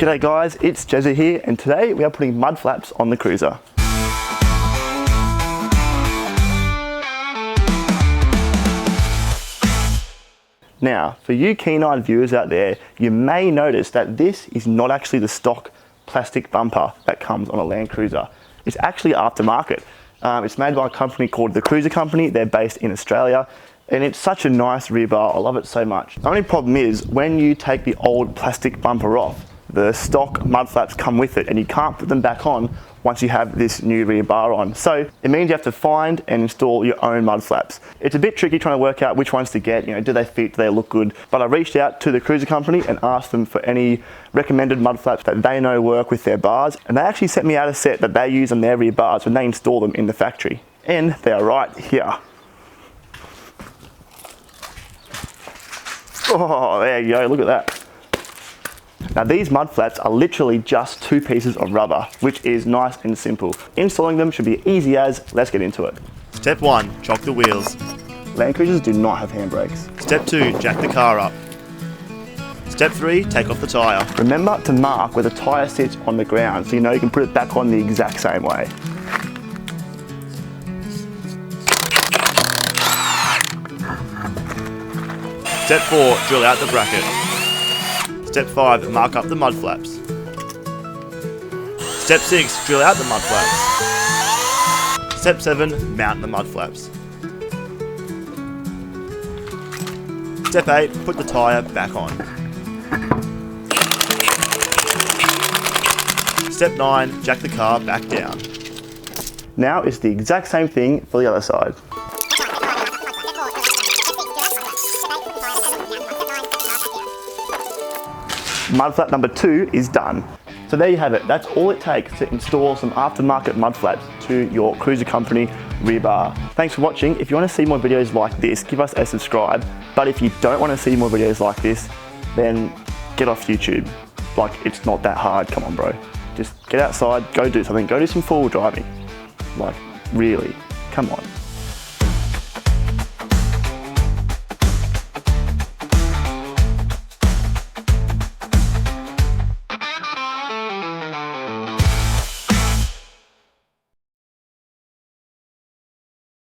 G'day guys, it's Jezza here, and today we are putting mud flaps on the cruiser. Now, for you keen-eyed viewers out there, you may notice that this is not actually the stock plastic bumper that comes on a Land Cruiser. It's actually aftermarket. It's made by a company called The Cruiser Company. They're based in Australia, and it's such a nice rear bar. I love it so much. The only problem is when you take the old plastic bumper off, the stock mud flaps come with it, and you can't put them back on once you have this new rear bar on. So it means you have to find and install your own mud flaps. It's a bit tricky trying to work out which ones to get. You know, do they fit, do they look good? But I reached out to the Cruiser Company and asked them for any recommended mud flaps that they know work with their bars, and they actually sent me out a set that they use on their rear bars when they install them in the factory. And they are right here. Oh, there you go, look at that. Now these mud flaps are literally just two pieces of rubber, which is nice and simple. Installing them should be easy as. Let's get into it. Step 1, chock the wheels. Land Cruisers do not have handbrakes. Step 2, jack the car up. Step 3, take off the tyre. Remember to mark where the tyre sits on the ground so you know you can put it back on the exact same way. Step 4, drill out the bracket. Step 5, mark up the mud flaps. Step 6, drill out the mud flaps. Step 7, mount the mud flaps. Step 8, put the tyre back on. Step 9, jack the car back down. Now it's the exact same thing for the other side. Mud flap number 2 is done. So there you have it. That's all it takes to install some aftermarket mud flaps to your Cruiser Company rear bar. Thanks for watching. If you want to see more videos like this, give us a subscribe. But if you don't want to see more videos like this, then get off YouTube. Like, it's not that hard. Come on, bro. Just get outside, go do something. Go do some 4-wheel driving. Like, really, come on.